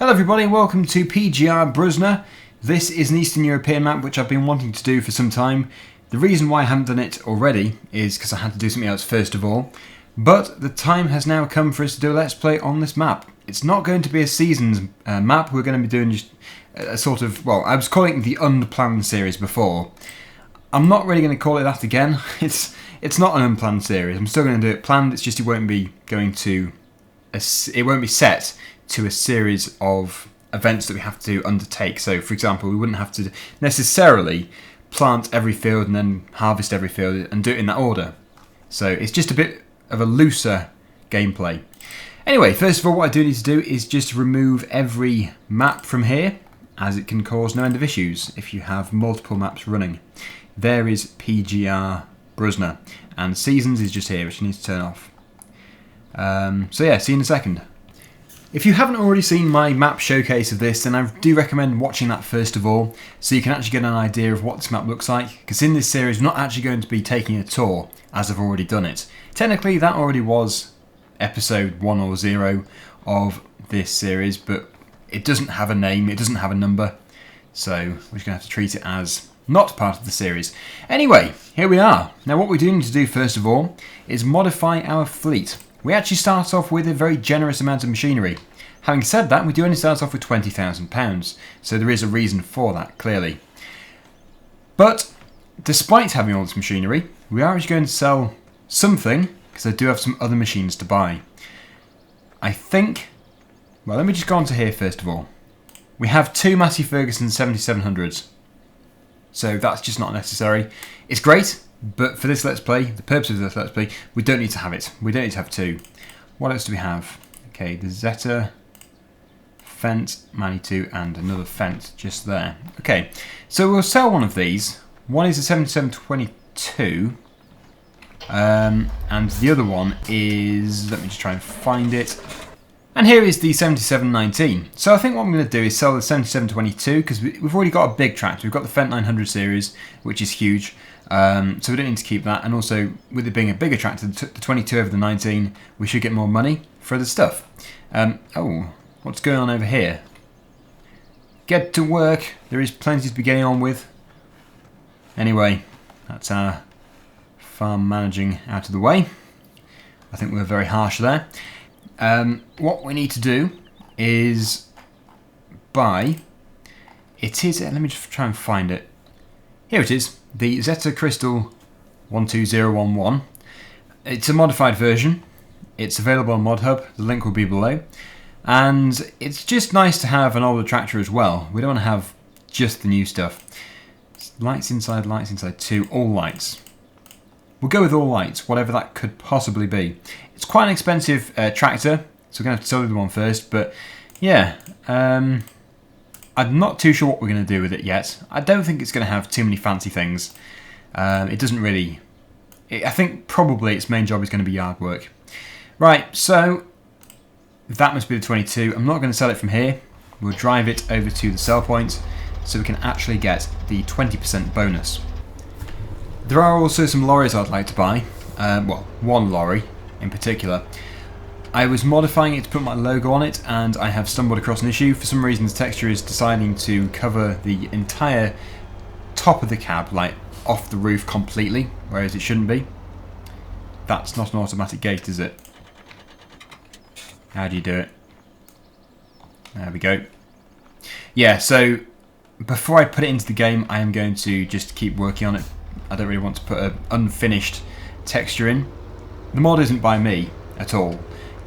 Hello everybody and welcome to PGR Bruzda. This is an Eastern European map which I've been wanting to do for some time. The reason why I haven't done it already is because I had to do something else first of all. But the time has now come for us to do a Let's Play on this map. It's not going to be a seasons map, we're going to be doing just a sort of, well, I was calling it the unplanned series before. I'm not really going to call it that again. It's not an unplanned series, I'm still going to do it planned, it's just it won't be set to a series of events that we have to undertake. So for example, we wouldn't have to necessarily plant every field and then harvest every field and do it in that order. So it's just a bit of a looser gameplay. Anyway, first of all, what I do need to do is just remove every map from here, as it can cause no end of issues if you have multiple maps running. There is PGR Bruzda, and Seasons is just here, which you need to turn off. So yeah, see you in a second. If you haven't already seen my map showcase of this, then I do recommend watching that first of all, so you can actually get an idea of what this map looks like, because in this series we're not actually going to be taking a tour, as I've already done it. Technically that already was episode 1 or 0 of this series, but it doesn't have a name, it doesn't have a number, so we're just going to have to treat it as not part of the series. Anyway, here we are. Now what we do need to do first of all is modify our fleet. We actually start off with a very generous amount of machinery. Having said that, we do only start off with £20,000, so there is a reason for that, clearly. But, despite having all this machinery, we are actually going to sell something, because I do have some other machines to buy. I think, well, let me just go on to here first of all. We have two Massey Ferguson 7700s, so that's just not necessary. It's great, but for this Let's Play, the purpose of this Let's Play, we don't need to have it. We don't need to have two. What else do we have? Okay, the Zetor, Fent, Manitou, and another Fent just there. Okay, so we'll sell one of these. One is a 7722, and the other one is, let me just try and find it. And here is the 7719. So I think what I'm going to do is sell the 7722 because we've already got a big tractor. We've got the Fent 900 series, which is huge. So we don't need to keep that. And also, with it being a bigger tractor, the 22 over the 19, we should get more money for the stuff. Oh, what's going on over here? Get to work. There is plenty to be getting on with. Anyway, that's our farm managing out of the way. I think we were very harsh there. What we need to do is buy, it is, let me just try and find it. Here it is, the Zetor Crystal 12011. It's a modified version. It's available on ModHub, the link will be below. And it's just nice to have an older tractor as well. We don't want to have just the new stuff. Lights inside too, all lights. We'll go with all lights, whatever that could possibly be. It's quite an expensive tractor, so we're going to have to sell the one first, but yeah, I'm not too sure what we're going to do with it yet. I don't think it's going to have too many fancy things. It doesn't really... I think probably its main job is going to be yard work. Right, so that must be the 22. I'm not going to sell it from here. We'll drive it over to the sell point so we can actually get the 20% bonus. There are also some lorries I'd like to buy. Well, one lorry in particular. I was modifying it to put my logo on it and I have stumbled across an issue. For some reason the texture is deciding to cover the entire top of the cab, like off the roof completely, whereas it shouldn't be. That's not an automatic gate, is it? How do you do it? There we go. Yeah, so before I put it into the game I am going to just keep working on it. I don't really want to put an unfinished texture in. The mod isn't by me at all.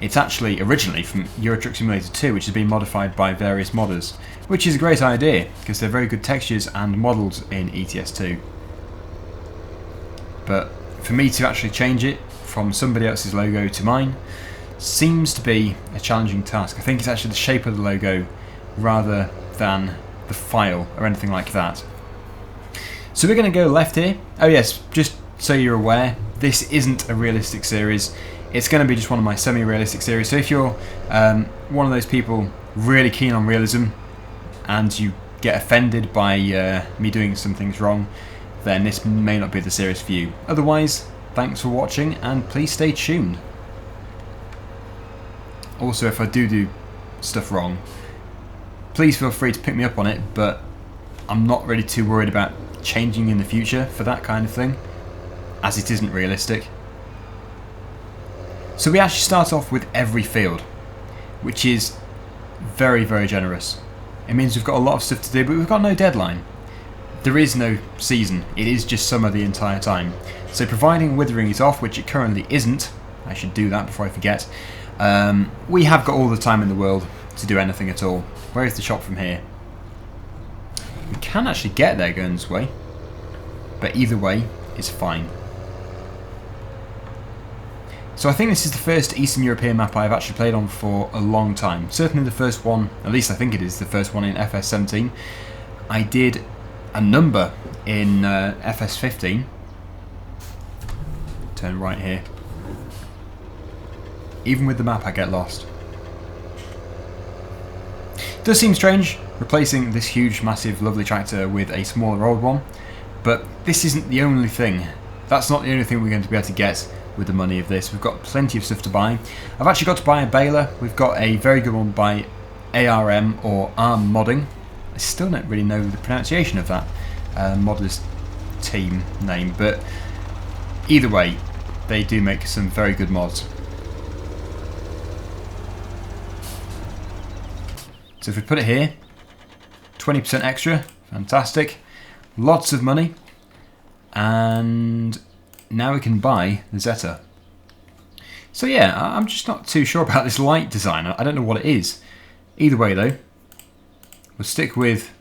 It's actually originally from Euro Truck Simulator 2, which has been modified by various modders, which is a great idea because they're very good textures and models in ETS2. But for me to actually change it from somebody else's logo to mine seems to be a challenging task. I think it's actually the shape of the logo rather than the file or anything like that. So we're going to go left here. Oh yes, just so you're aware, this isn't a realistic series. It's going to be just one of my semi-realistic series. So if you're one of those people really keen on realism and you get offended by me doing some things wrong, then this may not be the series for you. Otherwise, thanks for watching and please stay tuned. Also, if I do stuff wrong, please feel free to pick me up on it, but I'm not really too worried about changing in the future for that kind of thing, as it isn't realistic. So we actually start off with every field, which is very, very generous. It means we've got a lot of stuff to do, but we've got no deadline. There is no season, it is just summer the entire time. So providing withering is off, which it currently isn't, I should do that before I forget, we have got all the time in the world to do anything at all. Where is the shop from here? We can actually get there going this way, but either way is fine. So I think this is the first Eastern European map I've actually played on for a long time. Certainly the first one, at least I think it is the first one in FS17. I did a number in FS15. Turn right here. Even with the map I get lost. It does seem strange replacing this huge, massive, lovely tractor with a smaller old one, but this isn't the only thing. That's not the only thing we're going to be able to get with the money of this. We've got plenty of stuff to buy. I've actually got to buy a baler. We've got a very good one by ARM or ARM Modding. I still don't really know the pronunciation of that modder's team name, but either way, they do make some very good mods. So if we put it here, 20% extra, fantastic. Lots of money, and now we can buy the Zetor. So yeah, I'm just not too sure about this light design. I don't know what it is. Either way though, we'll stick with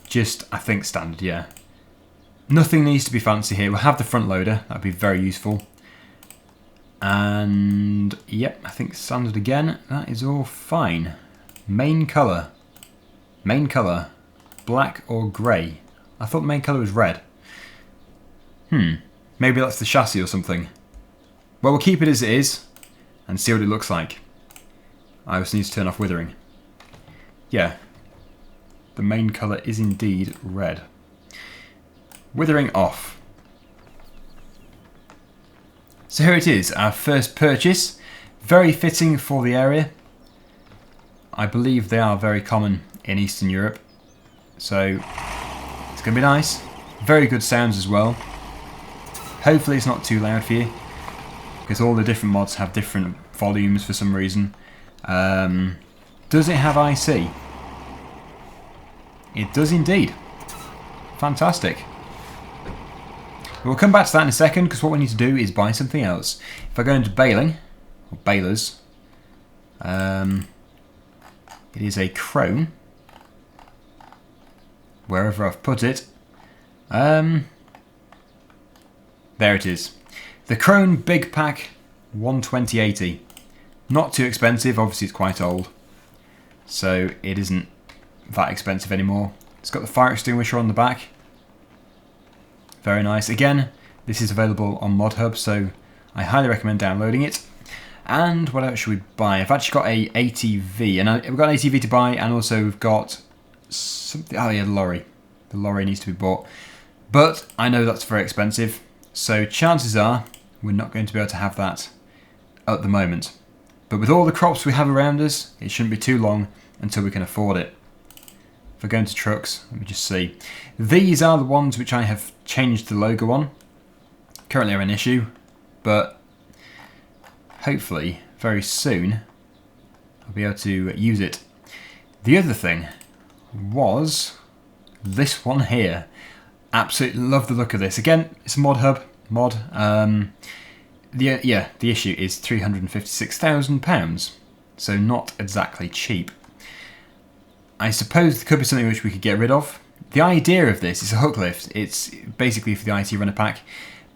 just, I think, standard, yeah. Nothing needs to be fancy here. We'll have the front loader, that'd be very useful. And yep, I think standard again, that is all fine. Main colour, black or grey? I thought the main colour was red. Maybe that's the chassis or something. Well, we'll keep it as it is and see what it looks like. I just need to turn off withering. Yeah, the main colour is indeed red. Withering off. So here it is, our first purchase. Very fitting for the area. I believe they are very common in Eastern Europe. So it's going to be nice. Very good sounds as well. Hopefully it's not too loud for you, because all the different mods have different volumes for some reason. Does it have IC? It does indeed. Fantastic. We'll come back to that in a second, because what we need to do is buy something else. If I go into baling, or balers, it is a Krone. Wherever I've put it. There it is. The Krone Big Pack 12080. Not too expensive, obviously it's quite old. So it isn't that expensive anymore. It's got the fire extinguisher on the back. Very nice. Again, this is available on ModHub, so I highly recommend downloading it. And what else should we buy? I've actually got a ATV, and we've got an ATV to buy, and also we've got something. Oh yeah, the lorry. The lorry needs to be bought, but I know that's very expensive, so chances are we're not going to be able to have that at the moment. But with all the crops we have around us, it shouldn't be too long until we can afford it. If I go into trucks, let me just see. These are the ones which I have changed the logo on. Currently are an issue, but hopefully very soon I'll be able to use it. The other thing was this one here. Absolutely love the look of this. Again, it's a ModHub mod. The issue is £356,000, so not exactly cheap. I suppose there could be something which we could get rid of. The idea of this is a hook lift. It's basically for the IT runner pack,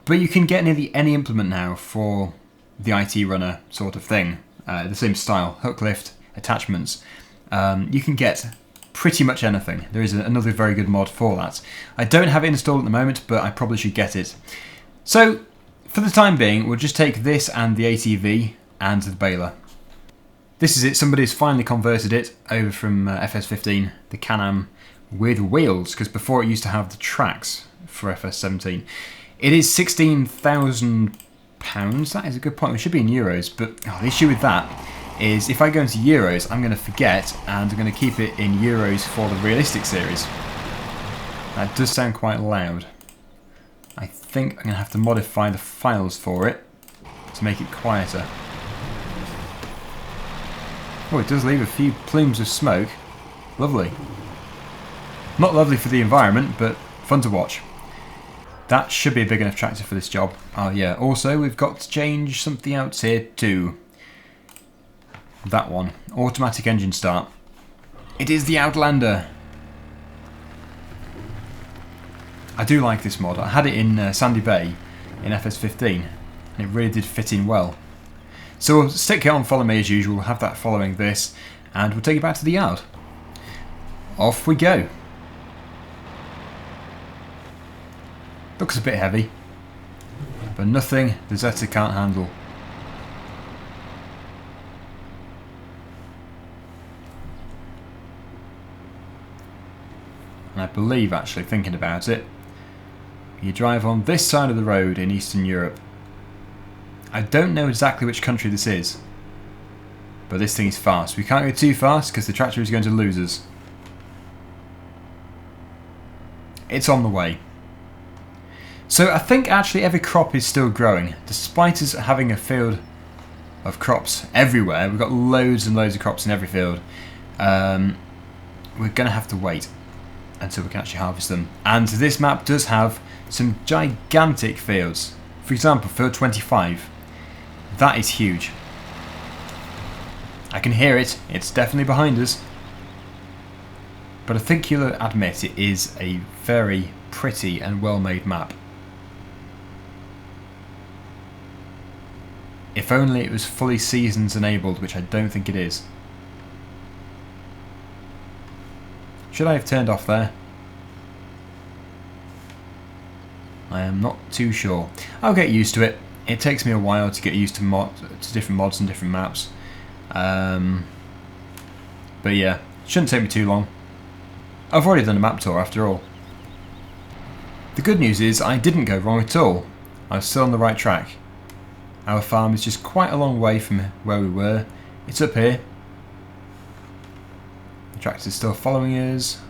but you can get nearly any implement now for the IT runner sort of thing. The same style, hook lift, attachments. You can get pretty much anything. There is another very good mod for that. I don't have it installed at the moment, but I probably should get it. So, for the time being, we'll just take this and the ATV and the baler. This is it. Somebody's finally converted it over from FS15, the CanAM, with wheels, because before it used to have the tracks for FS17. It is £16,000. That is a good point. It should be in euros, but the issue with that is if I go into Euros, I'm going to forget, and I'm going to keep it in Euros for the realistic series. That does sound quite loud. I think I'm going to have to modify the files for it to make it quieter. Oh, it does leave a few plumes of smoke. Lovely. Not lovely for the environment, but fun to watch. That should be a big enough tractor for this job. Oh yeah, also we've got to change something else here too. That one. Automatic engine start. It is the Outlander. I do like this mod. I had it in Sandy Bay in FS15 and it really did fit in well. So we'll stick it on Follow Me as usual. We'll have that following this and we'll take it back to the yard. Off we go. Looks a bit heavy, but nothing the Zetor can't handle. And I believe, actually, thinking about it, you drive on this side of the road in Eastern Europe. I don't know exactly which country this is, but this thing is fast. We can't go too fast because the tractor is going to lose us. It's on the way. So I think actually every crop is still growing. Despite us having a field of crops everywhere, we've got loads and loads of crops in every field. We're going to have to wait until we can actually harvest them. And this map does have some gigantic fields. For example, field 25. That is huge. I can hear it. It's definitely behind us. But I think you'll admit it is a very pretty and well-made map. If only it was fully seasons enabled, which I don't think it is. Should I have turned off there? I am not too sure. I'll get used to it. It takes me a while to get used to different mods and different maps. But yeah, shouldn't take me too long. I've already done a map tour after all. The good news is I didn't go wrong at all. I was still on the right track. Our farm is just quite a long way from where we were. It's up here. The tractor's still following us.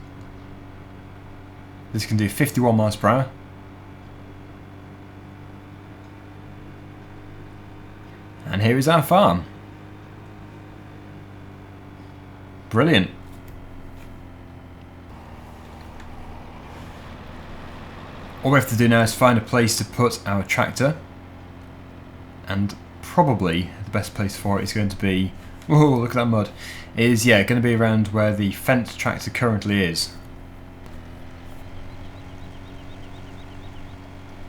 This can do 51 miles per hour. And here is our farm. Brilliant. All we have to do now is find a place to put our tractor. And probably the best place for it is going to be... Whoa, look at that mud. Is, yeah, going to be around where the Fendt tractor currently is.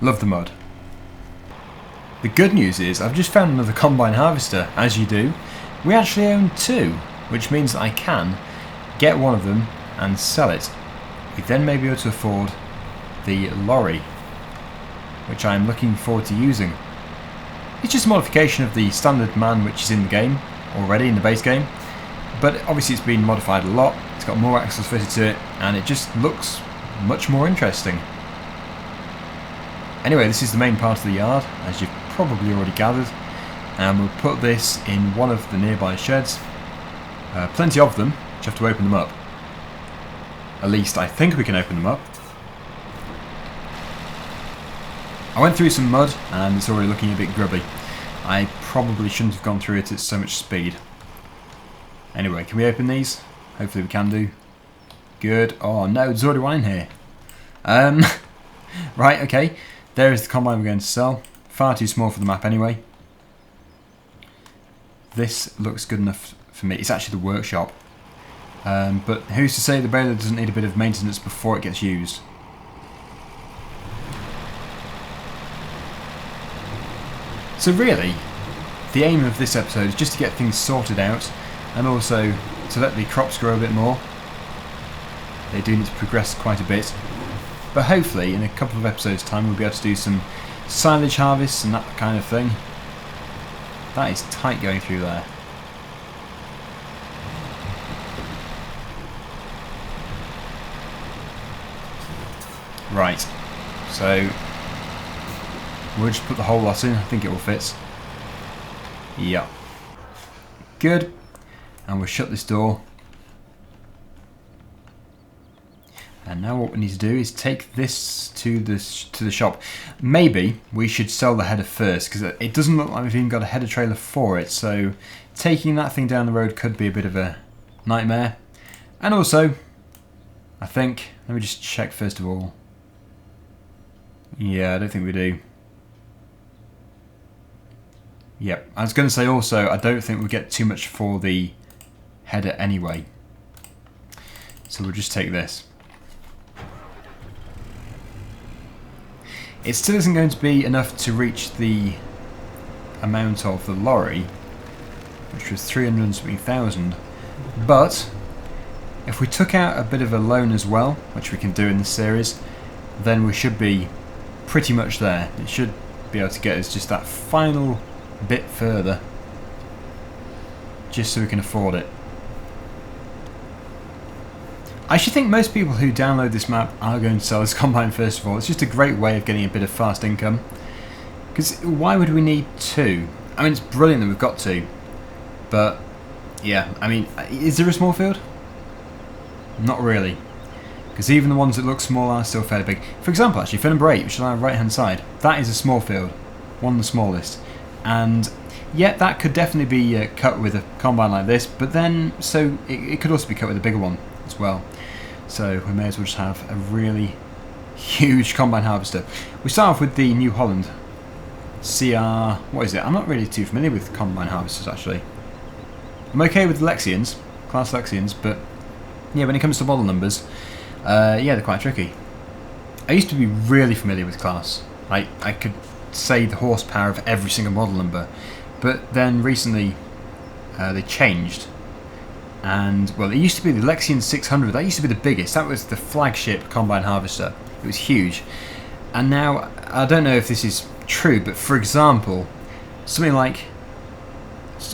Love the mud. The good news is I've just found another combine harvester, as you do. We actually own two, which means that I can get one of them and sell it. We then may be able to afford the lorry, which I'm looking forward to using. It's just a modification of the standard man which is in the game already, in the base game, but obviously it's been modified a lot. It's got more axles fitted to it and it just looks much more interesting. Anyway, this is the main part of the yard, as you've probably already gathered, and we'll put this in one of the nearby sheds. Plenty of them, just have to open them up. At least I think we can open them up. I went through some mud and it's already looking a bit grubby. I probably shouldn't have gone through it at so much speed. Anyway, can we open these? Hopefully we can do. Good. Oh no, there's already one in here. Right, okay. There is the combine we're going to sell. Far too small for the map anyway. This looks good enough for me. It's actually the workshop. But who's to say the baler doesn't need a bit of maintenance before it gets used? So really, the aim of this episode is just to get things sorted out and also to let the crops grow a bit more. They do need to progress quite a bit. But hopefully in a couple of episodes time we'll be able to do some silage harvests and that kind of thing. That is tight going through there. Right, so we'll just put the whole lot in. I think it will fit. Yeah. Good. And we'll shut this door. And now what we need to do is take this to the shop. Maybe we should sell the header first, because it doesn't look like we've even got a header trailer for it. So taking that thing down the road could be a bit of a nightmare. And also, I think, let me just check first of all. Yeah, I don't think we do. Yep, I was going to say also, I don't think we'll get too much for the header anyway. So we'll just take this. It still isn't going to be enough to reach the amount of the lorry, which was 300,000. But if we took out a bit of a loan as well, which we can do in this series, then we should be pretty much there. It should be able to get us just that final bit further, just so we can afford it. I should think most people who download this map are going to sell this combine first of all. It's just a great way of getting a bit of fast income. Because why would we need two? I mean, it's brilliant that we've got two. But, yeah, I mean, is there a small field? Not really. Because even the ones that look small are still fairly big. For example, actually, field number 8, which is on our right hand side, that is a small field. One of the smallest. And, yeah, that could definitely be cut with a combine like this. But then, so it could also be cut with a bigger one as well. So we may as well just have a really huge combine harvester. We start off with the New Holland CR, what is it? I'm not really too familiar with combine harvesters actually. I'm okay with the Lexians, class Lexians, but yeah, when it comes to model numbers, yeah, they're quite tricky. I used to be really familiar with class. I could say the horsepower of every single model number, but then recently they changed. And, well, it used to be the Lexian 600. That used to be the biggest. That was the flagship combine harvester. It was huge. And now, I don't know if this is true, but for example, something like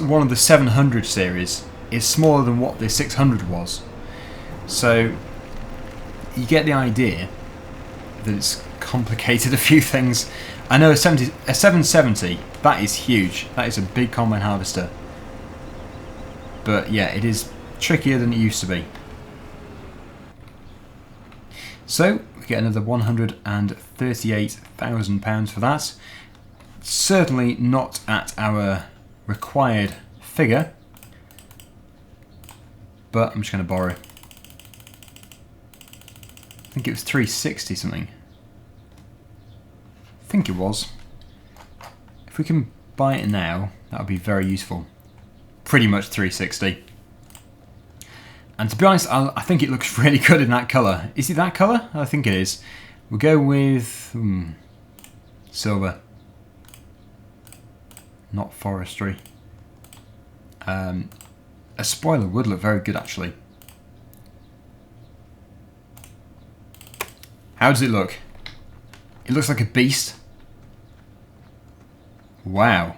one of the 700 series is smaller than what the 600 was. So, you get the idea that it's complicated a few things. I know a 770, that is huge. That is a big combine harvester. But, yeah, it is trickier than it used to be. So we get another £138,000 for that. Certainly not at our required figure, but I'm just going to borrow. I think it was 360 something. I think it was. If we can buy it now, that would be very useful. Pretty much 360. And to be honest, I think it looks really good in that colour. Is it that colour? I think it is. We'll go with silver. Not forestry. A spoiler would look very good actually. How does it look? It looks like a beast. Wow.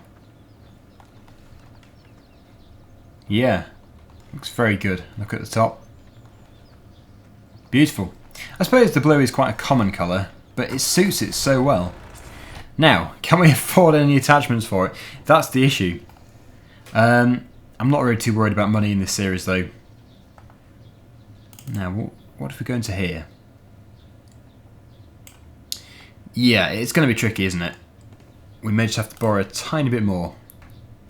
Yeah. Looks very good. Look at the top. Beautiful. I suppose the blue is quite a common colour, but it suits it so well. Now, can we afford any attachments for it? That's the issue. I'm not really too worried about money in this series though. Now, what if we go into here? Yeah, it's going to be tricky, isn't it? We may just have to borrow a tiny bit more.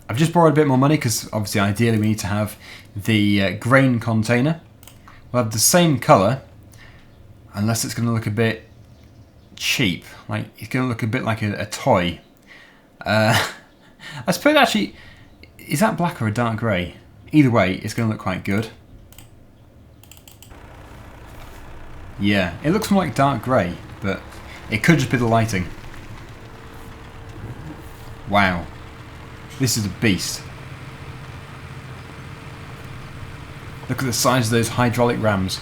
I've just borrowed a bit more money because obviously ideally we need to have the grain container. We'll have the same colour, unless it's going to look a bit cheap. Like it's going to look a bit like a toy. I suppose actually, is that black or a dark grey? Either way, it's going to look quite good. Yeah, it looks more like dark grey, but it could just be the lighting. Wow. This is a beast. Look at the size of those hydraulic rams.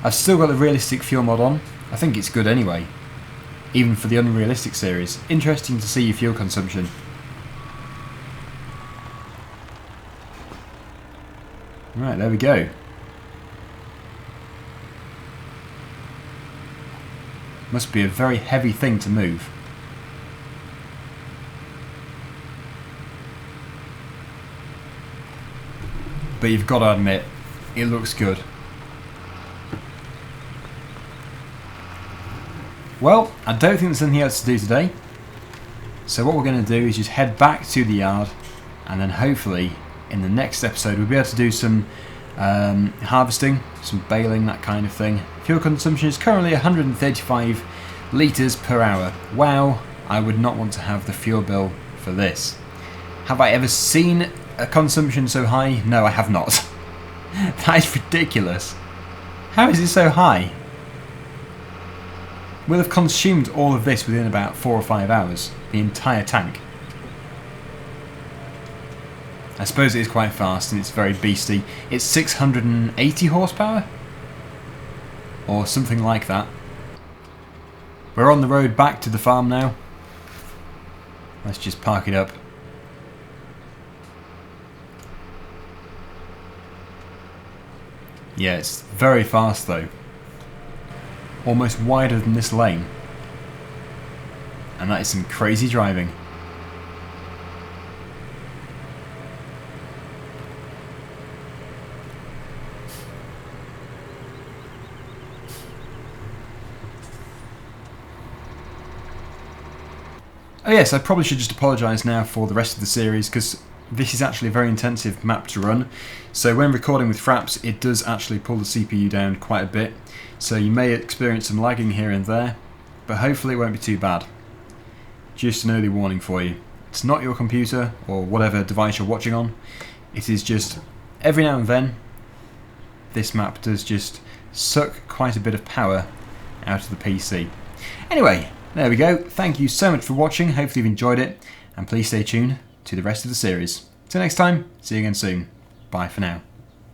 I've still got the realistic fuel mod on. I think it's good anyway. Even for the unrealistic series. Interesting to see your fuel consumption. Right, there we go. Must be a very heavy thing to move. but you've got to admit, it looks good. Well, I don't think there's anything else to do today, so what we're going to do is just head back to the yard, and then hopefully in the next episode we'll be able to do some harvesting, some baling, that kind of thing. Fuel consumption is currently 135 litres per hour. Wow, I would not want to have the fuel bill for this. Have I ever seen a consumption so high? No, I have not. That is ridiculous. How is it so high? We'll have consumed all of this within about 4 or 5 hours, the entire tank. I suppose it is quite fast and it's very beastly. It's 680 horsepower? Or something like that. We're on the road back to the farm now. Let's just park it up. Yeah, it's very fast though. Almost wider than this lane. And that is some crazy driving. Oh yes, I probably should just apologise now for the rest of the series, because this is actually a very intensive map to run. So when recording with Fraps, it does actually pull the CPU down quite a bit. So you may experience some lagging here and there, but hopefully it won't be too bad. Just an early warning for you. It's not your computer or whatever device you're watching on. It is just every now and then this map does just suck quite a bit of power out of the PC. Anyway, there we go. Thank you so much for watching. Hopefully you've enjoyed it, and please stay tuned to the rest of the series. Till next time, see you again soon. Bye for now.